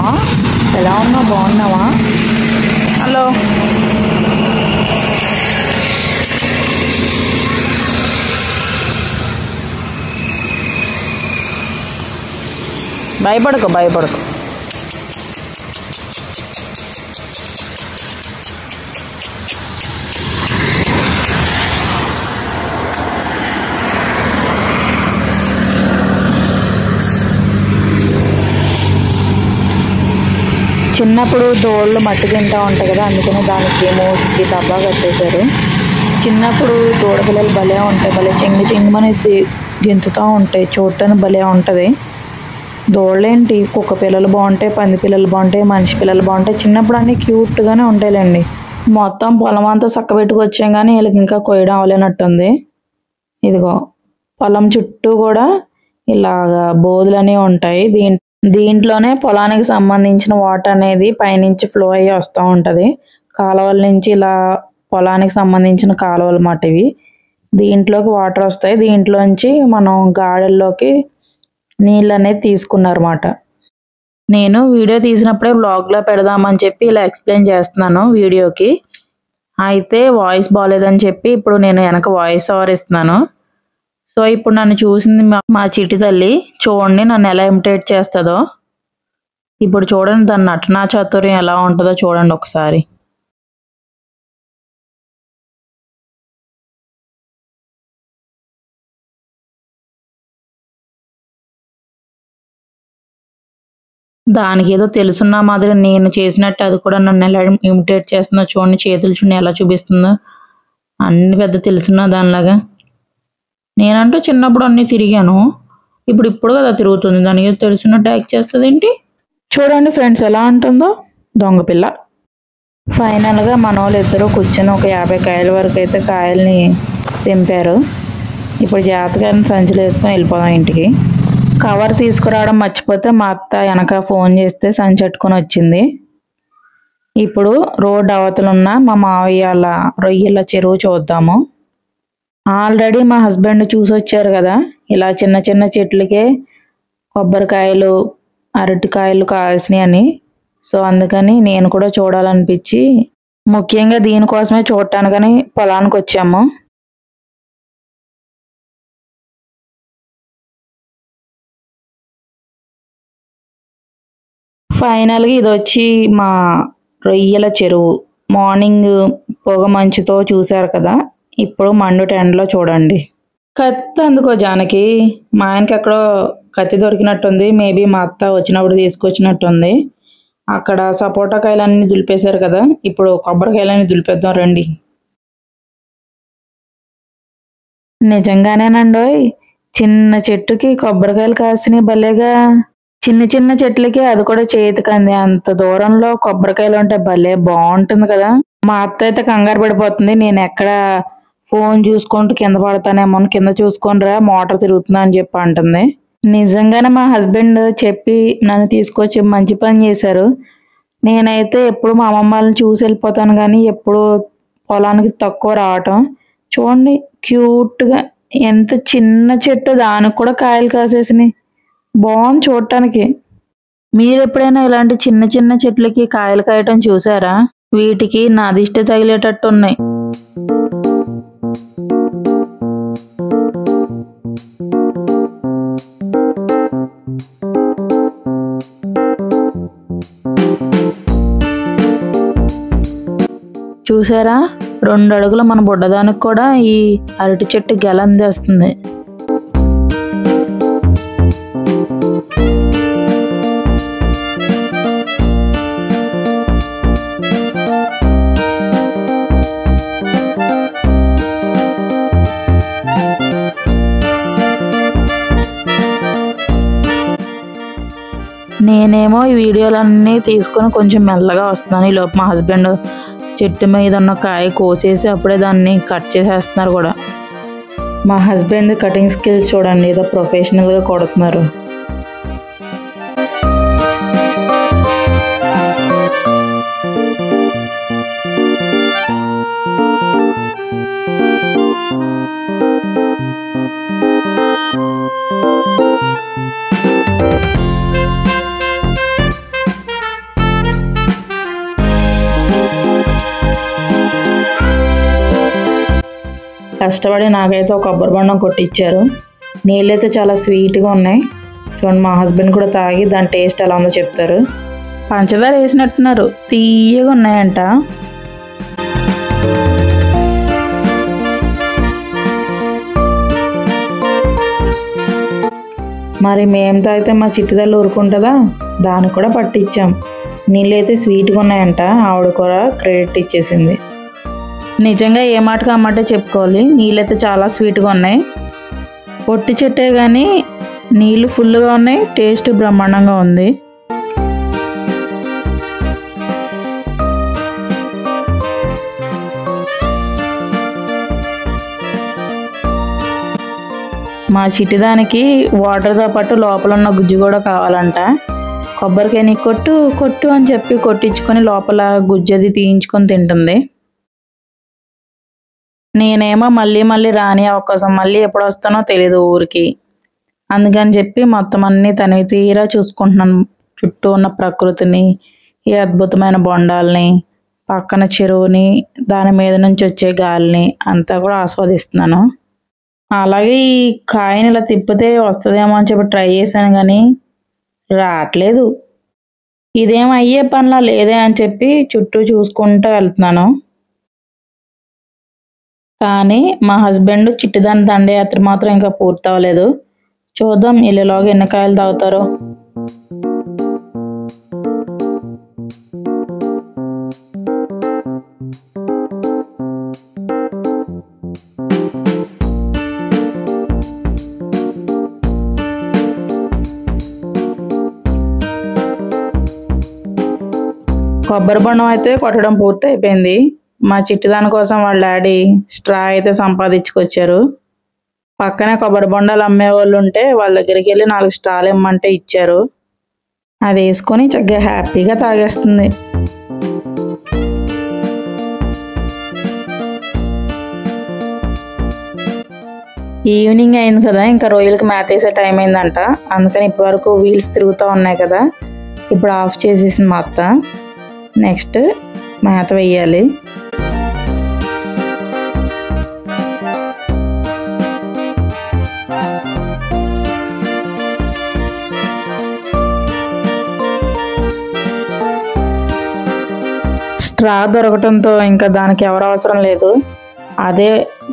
ఎలా ఉన్నావు, బాగున్నావా? హలో, భయపడకు భయపడకు. చిన్నప్పుడు దోళ్ళు మట్టి తింటూ ఉంటాయి కదా, అందుకని దానికి మూతికి డబ్బా కట్టేశారు. చిన్నప్పుడు దూడ పిల్లలు భలే ఉంటాయి, భలే చెంగి చెంగిమని గెంతుతూ ఉంటాయి, చూడటానికి భలే ఉంటుంది. దోళ్ళేంటి, కుక్క పిల్లలు బాగుంటాయి, పంది పిల్లలు బాగుంటాయి, మనిషి పిల్లలు బాగుంటాయి. చిన్నప్పుడు అన్నీ క్యూట్గానే ఉంటాయిలేండి. మొత్తం పొలం అంతా చక్కబెట్టుకొచ్చాం కానీ వీళ్ళకి ఇంకా కొయ్యడం అవ్వలేనట్టుంది. ఇదిగో పొలం చుట్టూ కూడా ఇలాగా బోధులు ఉంటాయి. దీంట్లోనే పొలానికి సంబంధించిన వాటర్ అనేది పైనుంచి ఫ్లో అయ్యి వస్తూ ఉంటుంది. కాలువల నుంచి ఇలా పొలానికి సంబంధించిన కాలువలు మాట ఇవి. దీంట్లోకి వాటర్ వస్తాయి, దీంట్లోంచి మనం గాడెల్లోకి నీళ్ళు అనేది తీసుకున్నారన్నమాట. నేను వీడియో తీసినప్పుడే బ్లాగ్లో పెడదామని చెప్పి ఇలా ఎక్స్ప్లెయిన్ చేస్తున్నాను వీడియోకి. అయితే వాయిస్ బాగాలేదని చెప్పి ఇప్పుడు నేను వెనక వాయిస్ ఓవర్ ఇస్తున్నాను. సో ఇప్పుడు నన్ను చూసింది మా చిట్టి తల్లి. చూడండి నన్ను ఎలా ఇమిటేట్ చేస్తుందో. ఇప్పుడు చూడండి దాని నటనా చాతుర్యం ఎలా ఉంటుందో చూడండి ఒకసారి. దానికి ఏదో తెలుసున్న మాదిరి నేను చేసినట్టు అది కూడా నన్ను ఎలా ఇమిటేట్ చేస్తుందో చూడండి. చేతులు చూడండి ఎలా చూపిస్తుందో, అన్ని పెద్ద తెలుసున్న దానిలాగా. నేనంటూ చిన్నప్పుడు అన్నీ తిరిగాను, ఇప్పుడు కదా తిరుగుతుంది. దానికి ఏదో తెలుసున్నట్టు యాక్ట్ చేస్తుంది ఏంటి. చూడండి ఫ్రెండ్స్ ఎలా ఉంటుందో దొంగ పిల్ల. ఫైనల్గా మన వాళ్ళు ఇద్దరు కూర్చొని ఒక 50 కాయల వరకు అయితే కాయల్ని తెంపారు. ఇప్పుడు జాతకాన్ని సంచులు వేసుకొని వెళ్ళిపోదాం ఇంటికి. కవర్ తీసుకురావడం మర్చిపోతే మా అత్త వెనక ఫోన్ చేస్తే సంచెట్టుకొని వచ్చింది. ఇప్పుడు రోడ్ అవతలున్న మా మావయ్య రొయ్యల చెరువు చూద్దాము. ఆల్రెడీ మా హస్బెండ్ చూసి వచ్చారు కదా, ఇలా చిన్న చిన్న చెట్లకే కొబ్బరికాయలు అరటికాయలు కాసినాయి అని. సో అందుకని నేను కూడా చూడాలనిపించి ముఖ్యంగా దీనికోసమే చూడటానికని పొలానికి వచ్చాము. ఫైనల్గా ఇది వచ్చి మా రొయ్యల చెరువు. మార్నింగ్ పొగ మంచుతో చూశారు కదా, ఇప్పుడు మండు టెండలో చూడండి. కత్తి అందుకో జానకి, మా ఆయనకి ఎక్కడో కత్తి దొరికినట్టుంది. మేబీ మా అత్త వచ్చినప్పుడు తీసుకొచ్చినట్టుంది. అక్కడ సపోటా కాయలన్నీ దులిపేశారు కదా, ఇప్పుడు కొబ్బరికాయలన్నీ దులిపేద్దాం రండి. నిజంగానేనండోయ్, చిన్న చెట్టుకి కొబ్బరికాయలు కాసినాయి భలేగా. చిన్న చిన్న చెట్లకి అది కూడా చేతికంది అంత దూరంలో కొబ్బరికాయలు ఉంటే భలే బాగుంటుంది కదా. మా అత్త అయితే కంగారు పడిపోతుంది, నేను ఎక్కడ ఫోన్ చూసుకుంటూ కింద పడతానేమో, కింద చూసుకొని మోటార్ తిరుగుతుందా అని చెప్పి అంటుంది. నిజంగానే మా హస్బెండ్ చెప్పి నన్ను తీసుకొచ్చి మంచి పని చేశారు. నేనైతే ఎప్పుడు మా అమ్మమ్మ వాళ్ళని చూసి వెళ్ళిపోతాను కానీ ఎప్పుడు పొలానికి తక్కువ రావటం. చూడండి క్యూట్గా ఎంత చిన్న చెట్టు, దానికి కూడా కాయలు కాసేసినాయి. బాగుంది చూడటానికి. మీరు ఎప్పుడైనా ఇలాంటి చిన్న చిన్న చెట్లకి కాయలు కాయటం చూసారా? వీటికి నా దిష్టి తగిలేటట్టు ఉన్నాయి. చూసారా, 2 అడుగుల మన బుడ్డదానికి కూడా ఈ అరటి చెట్టు గెల అందేస్తుంది. నేనేమో ఈ వీడియోలన్నీ తీసుకొని కొంచెం మెల్లగా వస్తున్నాను. ఈలోపు మా హస్బెండ్ చెట్టు మీద ఉన్న కాయ కోసేసి అప్పుడే దాన్ని కట్ చేసేస్తున్నారు కూడా. మా హస్బెండ్ కటింగ్ స్కిల్స్ చూడండి, ఏదో ప్రొఫెషనల్గా కొడుతున్నారు. కష్టపడి నాకైతే ఒక కొబ్బరి బొండం కొట్టించారు. నీళ్ళైతే చాలా స్వీట్గా ఉన్నాయి. చూడండి, మా హస్బెండ్ కూడా తాగి దాని టేస్ట్ ఎలా ఉందో చెప్తారు. పంచదార వేసినట్టున్నారు, తీయగా ఉన్నాయంట. మరి మేము తాగితే మా చిట్టుదల్లు ఊరుకుంటుందా? దానికి కూడా పట్టించాం. నీళ్ళైతే స్వీట్గా ఉన్నాయంట. ఆవిడ కూడా క్రెడిట్ ఇచ్చేసింది. నిజంగా ఏ మాటకు ఆ మాట చెప్పుకోవాలి, నీళ్ళైతే చాలా స్వీట్గా ఉన్నాయి. పొట్టి చెట్టే కానీ నీళ్ళు ఫుల్గా ఉన్నాయి, టేస్ట్ బ్రహ్మాండంగా ఉంది. మా చిట్టిదానికి వాటర్తో పాటు లోపల ఉన్న గుజ్జు కూడా కావాలంట. కొబ్బరికాయని కొట్టు కొట్టు అని చెప్పి కొట్టించుకొని లోపల గుజ్జది తీయించుకొని తింటుంది. నేనేమో మళ్ళీ రాని అవకాశం, మళ్ళీ ఎప్పుడు వస్తానో తెలీదు ఊరికి. అందుకని చెప్పి మొత్తం అన్నీ తనివి తీరా చూసుకుంటున్నాను. చుట్టూ ఉన్న ప్రకృతిని, ఈ అద్భుతమైన బొండాలని, పక్కన చెరువుని, దాని మీద నుంచి వచ్చే గాలిని అంతా కూడా ఆస్వాదిస్తున్నాను. అలాగే ఈ కాయని ఇలా తిప్పితే వస్తుందేమో అని చెప్పి ట్రై చేశాను కానీ రావట్లేదు. ఇదేం అయ్యే పనిలా లేదే అని చెప్పి చుట్టూ చూసుకుంటూ వెళ్తున్నాను. కానీ మా హస్బెండ్ చిట్టిదాని దండయాత్ర మాత్రం ఇంకా పూర్తి అవ్వలేదు. చూద్దాం ఇల్లులోగా ఎన్ని కాయలు తాగుతారో. కొబ్బరి బొండం అయితే కొట్టడం పూర్తి అయిపోయింది. మా చిట్టిదాని కోసం వాళ్ళ డాడీ స్ట్రా అయితే సంపాదించుకొచ్చారు. పక్కనే కొబ్బరి బొండాలు అమ్మే వాళ్ళు ఉంటే వాళ్ళ దగ్గరికి వెళ్ళి 4 స్ట్రాలు ఇమ్మంటే ఇచ్చారు. అది వేసుకొని చక్కగా హ్యాపీగా తాగేస్తుంది. ఈవినింగ్ అయింది కదా, ఇంకా రొయ్యలకి మేత వేసే టైం అయిందంట. అందుకని ఇప్పటి వరకు వీల్స్ తిరుగుతూ ఉన్నాయి కదా, ఇప్పుడు ఆఫ్ చేసేసింది మా అత్త. నెక్స్ట్ మేత వేయాలి. స్ట్రా దొరకటంతో ఇంకా దానికి ఎవరు అవసరం లేదు. అదే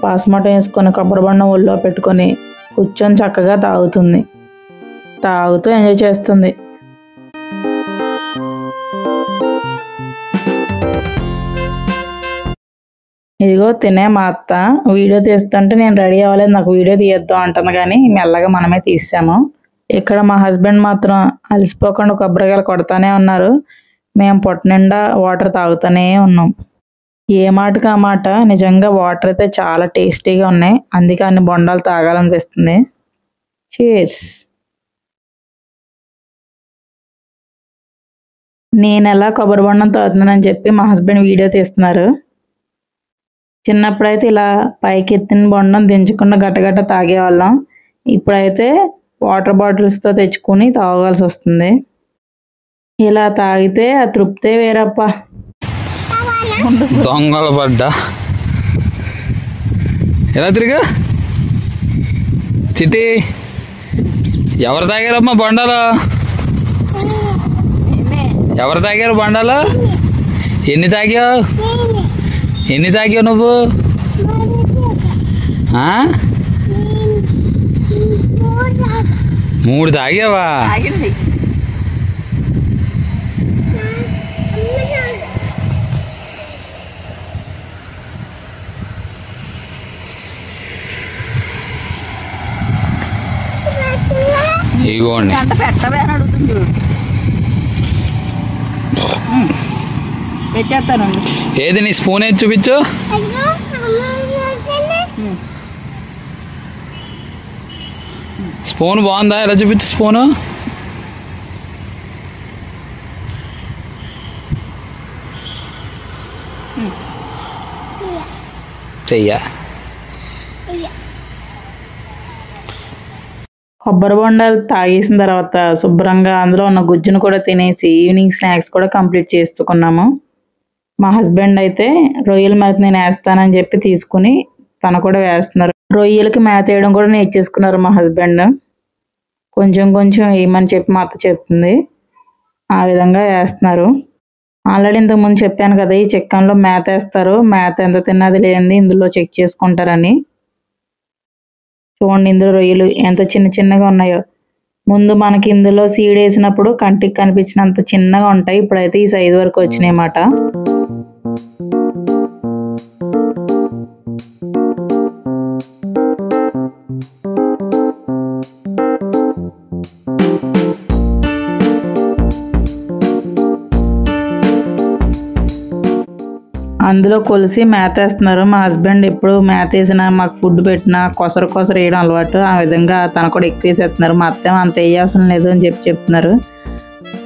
బాస్మటం వేసుకొని కొబ్బరి బొండం ఒళ్ళో పెట్టుకొని కూర్చొని చక్కగా తాగుతుంది. తాగుతూ ఎంజాయ్ చేస్తుంది. ఇదిగో తినే మా అత్త వీడియో తీస్తుంటే నేను రెడీ అవ్వలేదు, నాకు వీడియో తీయొద్దాం అంటుంది కానీ మెల్లగా మనమే తీసాము. ఇక్కడ మా హస్బెండ్ మాత్రం అలసిపోకుండా కొబ్బరికాయలు కొడతానే ఉన్నారు. మేము పొట్ట నిండా వాటర్ తాగుతూనే ఉన్నాం. ఏ మాటకు ఆ మాట, నిజంగా వాటర్ అయితే చాలా టేస్టీగా ఉన్నాయి. అందుకే అన్ని బొండాలు తాగాలనిపిస్తుంది. చీర్స్. నేను ఎలా కొబ్బరి బొండం తాగుతున్నానని చెప్పి మా హస్బెండ్ వీడియో తీస్తున్నారు. చిన్నప్పుడైతే ఇలా పైకి ఎత్తిన బొండం దించకుండా గట్టగట్ట తాగేవాళ్ళం. ఇప్పుడైతే వాటర్ బాటిల్స్తో తెచ్చుకొని తాగాల్సి వస్తుంది. ఇలా తాగితే ఆ తృప్తే వేరప్ప. దొంగలు పడ్డా ఎలా తిరిగా చిట్టి ఎవరు తాగారమ్మా బొండాలు? ఎవరు తాగారు బొండాలు? ఎన్ని తాగావు నువ్వు? మూడు తాగావా? ఇగోండి ఏది నీ స్పూన్ ఏది చూపించు. స్పూన్ బాగుందా? ఎలా చూపించు స్పూను. చెయ్యా కొబ్బరి బొండాలు తాగేసిన తర్వాత శుభ్రంగా అందులో ఉన్న గుజ్జును కూడా తినేసి ఈవినింగ్ స్నాక్స్ కూడా కంప్లీట్ చేసుకున్నాము. మా హస్బెండ్ అయితే రొయ్యల మేత నేను వేస్తానని చెప్పి తీసుకుని తను కూడా వేస్తున్నారు. రొయ్యలకి మేత వేయడం కూడా నేర్చేసుకున్నారు మా హస్బెండ్. కొంచెం కొంచెం వేయమని చెప్పి మా అత్త చెప్తుంది, ఆ విధంగా వేస్తున్నారు. ఆల్రెడీ ఇంతకుముందు చెప్పాను కదా, ఈ చికెన్లో మేత వేస్తారు, మేత ఎంత తిన్నది లేనిది ఇందులో చెక్ చేసుకుంటారని. చూడండి ఇందులో రొయ్యలు ఎంత చిన్న చిన్నగా ఉన్నాయో. ముందు మనకి ఇందులో సీడ్ వేసినప్పుడు కంటికి కనిపించినంత చిన్నగా ఉంటాయి, ఇప్పుడైతే ఈ సైజు వరకు వచ్చినాయి అన్నమాట. అందులో కొలిసి మేత వేస్తున్నారు. మా హస్బెండ్ ఎప్పుడు మేత వేసినా మాకు ఫుడ్ పెట్టినా కొసరు వేయడం అలవాటు, ఆ విధంగా తను కూడా ఎక్కువ వేసేస్తున్నారు. మా అత్త అంత వేయాల్సిన లేదు అని చెప్తున్నారు.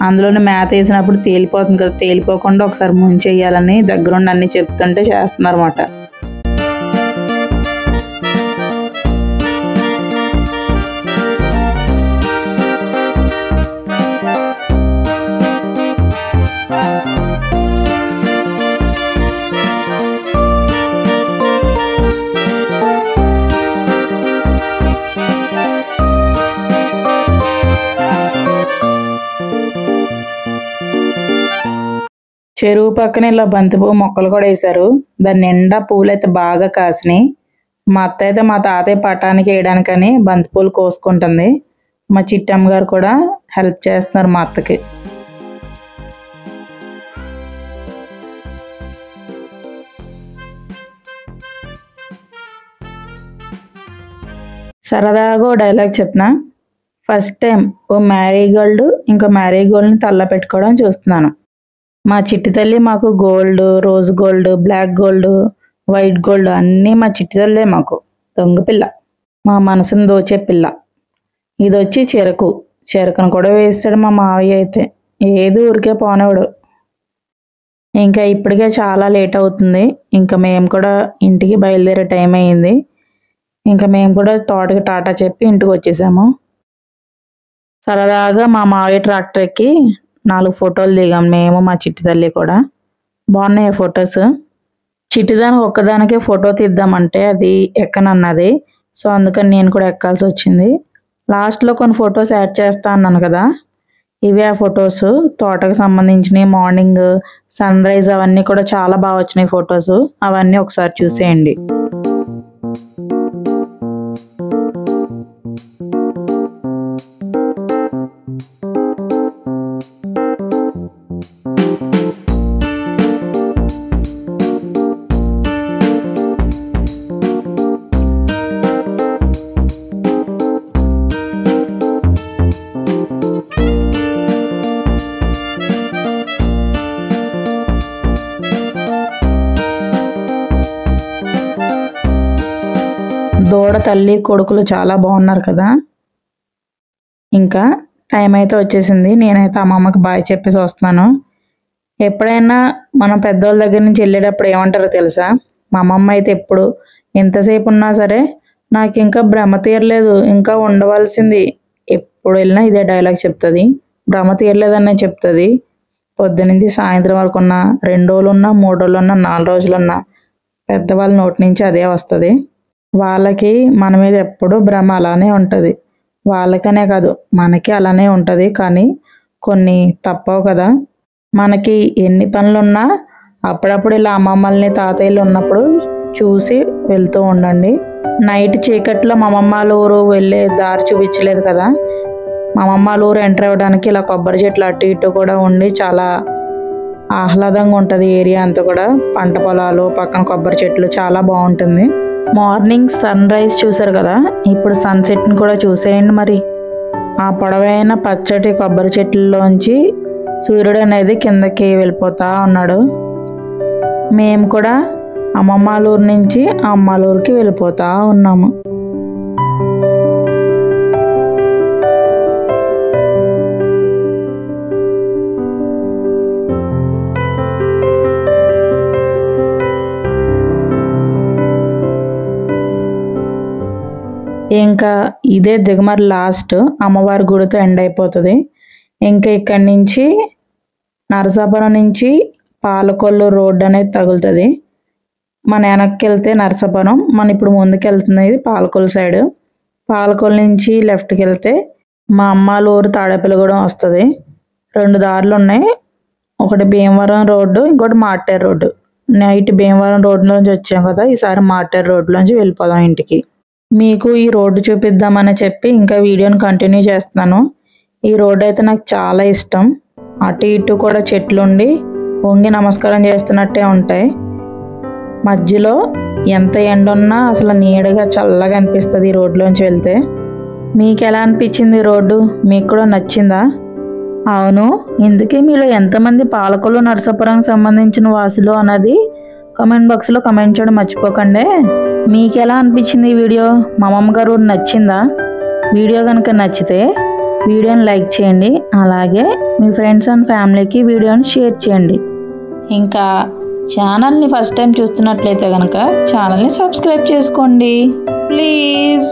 అందులోనే మేత వేసినప్పుడు తేలిపోతుంది కదా, తేలిపోకుండా ఒకసారి ముంచేయాలని దగ్గరుండి అన్ని చెప్తుంటే చేస్తున్నారు అన్నమాట. చెరువు పక్కన ఇలా బంతిపువ్వు మొక్కలు కూడా వేశారు. దాని నిండా పూలు అయితే బాగా కాసినాయి. మా అత్త అయితే మా తాతయ్య పటానికి వేయడానికని బంతిపూలు కోసుకుంటుంది. మా చిట్టమ్మ గారు కూడా హెల్ప్ చేస్తున్నారు మా అత్తకి. సరదాగా డైలాగ్ చెప్పిన, ఫస్ట్ టైం ఓ మ్యారీగోల్డ్ ఇంకా మ్యారీగోల్డ్ని తల్ల పెట్టుకోవడం చూస్తున్నాను. మా చిట్టి తల్లి మాకు gold, rose gold, black gold, white gold అన్నీ మా చిట్టి తల్లే మాకు. దొంగ పిల్ల, మా మనసును దోచే పిల్ల. ఇది వచ్చి చెరుకును కూడా వేస్తాడు మా మావయ్య అయితే, ఏది ఊరికే పోనేవాడు. ఇంకా ఇప్పటికే చాలా లేట్ అవుతుంది, ఇంకా మేము కూడా ఇంటికి బయలుదేరే టైం అయ్యింది. ఇంకా మేము కూడా తోటకి టాటా చెప్పి ఇంటికి వచ్చేసాము. సరదాగా మా మావయ్య ట్రాక్టర్ ఎక్కి 4 ఫోటోలు దిగాం మేము, మా చిట్టి తల్లి కూడా. బాగున్నాయి ఫొటోస్. చిట్టిదానికి ఒక్కదానికే ఫోటో తీద్దామంటే అది ఎక్కనన్నది, సో అందుకని నేను కూడా ఎక్కాల్సి వచ్చింది. లాస్ట్లో కొన్ని ఫొటోస్ యాడ్ చేస్తా అన్నాను కదా, ఇవే ఆ ఫొటోస్. తోటకు సంబంధించినవి, మార్నింగ్ సన్ రైజ్ అవన్నీ కూడా చాలా బాగా వచ్చినాయి ఫొటోస్. అవన్నీ ఒకసారి చూసేయండి. దూడ తల్లి కొడుకులు చాలా బాగున్నారు కదా. ఇంకా టైం అయితే వచ్చేసింది, నేనైతే అమ్మమ్మకి బాయ్ చెప్పేసి వస్తున్నాను. ఎప్పుడైనా మనం పెద్దోళ్ళ దగ్గర నుంచి వెళ్ళేటప్పుడు ఏమంటారో తెలుసా, మా అమ్మమ్మ అయితే ఎప్పుడు ఎంతసేపు ఉన్నా సరే నాకు ఇంకా భ్రమ తీరలేదు, ఇంకా ఉండవలసింది, ఎప్పుడు వెళ్ళినా ఇదే డైలాగ్ చెప్తుంది. భ్రమ తీరలేదనే చెప్తుంది. పొద్దునుంచి సాయంత్రం వరకు ఉన్నా, 2 రోజులున్నా, 3 రోజులున్నా, 4 రోజులున్నా పెద్దవాళ్ళ నోటి నుంచి అదే వస్తుంది. వాళ్ళకి మన మీద ఎప్పుడూ భ్రమ అలానే ఉంటుంది. వాళ్ళకనే కాదు మనకి అలానే ఉంటుంది. కానీ కొన్ని తప్పవు కదా. మనకి ఎన్ని పనులున్నా అప్పుడప్పుడు ఇలా అమ్మమ్మల్ని తాతయ్యలు ఉన్నప్పుడు చూసి వెళ్తూ ఉండండి. నైట్ చీకట్లో మా అమ్మమ్మ వాళ్ళ ఊరు వెళ్ళే దారి చూపించలేదు కదా. మా అమ్మమ్మ వాళ్ళ ఊరు ఎంటర్ అవ్వడానికి ఇలా కొబ్బరి చెట్లు అటు ఇటు కూడా ఉండి చాలా ఆహ్లాదంగా ఉంటుంది. ఏరియా అంతా కూడా పంట పొలాలు, పక్కన కొబ్బరి చెట్లు, చాలా బాగుంటుంది. మార్నింగ్ సన్ రైజ్ చూసారు కదా, ఇప్పుడు సన్సెట్ని కూడా చూసేయండి. మరి ఆ పొడవైన పచ్చటి కొబ్బరి చెట్లలోంచి సూర్యుడు అనేది కిందకి వెళ్ళిపోతా ఉన్నాడు. మేము కూడా అమ్మమ్మ వాళ్ళ ఊరు నుంచి అమ్మ వాళ్ళ ఊరికి వెళ్ళిపోతా ఉన్నాము. ఇంకా ఇదే దిగమరి లాస్ట్ అమ్మవారి గుడితో ఎండ్ అయిపోతుంది. ఇంకా ఇక్కడి నుంచి నరసాపురం నుంచి పాలకొల్లు రోడ్డు అనేది తగులుతుంది. మన వెనక్కి వెళ్తే నరసాపురం, మన ఇప్పుడు ముందుకు వెళ్తున్నది పాలకొల్లు సైడ్. పాలకొల్లు నుంచి లెఫ్ట్కి వెళ్తే మా అమ్మాళ్ళ ఊరు తాడేపల్లిగూడెం వస్తుంది. 2 దారులు ఉన్నాయి. ఒకటి భీమవరం రోడ్డు, ఇంకోటి మార్టేర్ రోడ్డు. నైట్ భీమవరం రోడ్డులోంచి వచ్చాం కదా, ఈసారి మార్టేర్ రోడ్డులోంచి వెళ్ళిపోదాం ఇంటికి. మీకు ఈ రోడ్డు చూపిద్దామని చెప్పి ఇంకా వీడియోని కంటిన్యూ చేస్తున్నాను. ఈ రోడ్డు అయితే నాకు చాలా ఇష్టం. అటు ఇటు కూడా చెట్లుండి వంగి నమస్కారం చేస్తున్నట్టే ఉంటాయి. మధ్యలో ఎంత ఎండ ఉన్నా అసలు నీడగా చల్లగా అనిపిస్తుంది ఈ రోడ్లోంచి వెళ్తే. మీకు ఎలా అనిపించింది ఈ రోడ్డు? మీకు కూడా నచ్చిందా? అవును, ఇందుకే మీలో ఎంతమంది పాలకొల్లు నరసాపురంకి సంబంధించిన వాసులు అన్నది కామెంట్ బాక్స్లో కామెంట్ చేయడం మర్చిపోకండి. మీకు ఎలా అనిపించింది ఈ వీడియో? మా అమ్మమ్మ గారు నచ్చిందా? వీడియో కనుక నచ్చితే వీడియోని లైక్ చేయండి. అలాగే మీ ఫ్రెండ్స్ అండ్ ఫ్యామిలీకి వీడియోని షేర్ చేయండి. ఇంకా ఛానల్ని ఫస్ట్ టైం చూస్తున్నట్లయితే కనుక ఛానల్ని సబ్స్క్రైబ్ చేసుకోండి ప్లీజ్.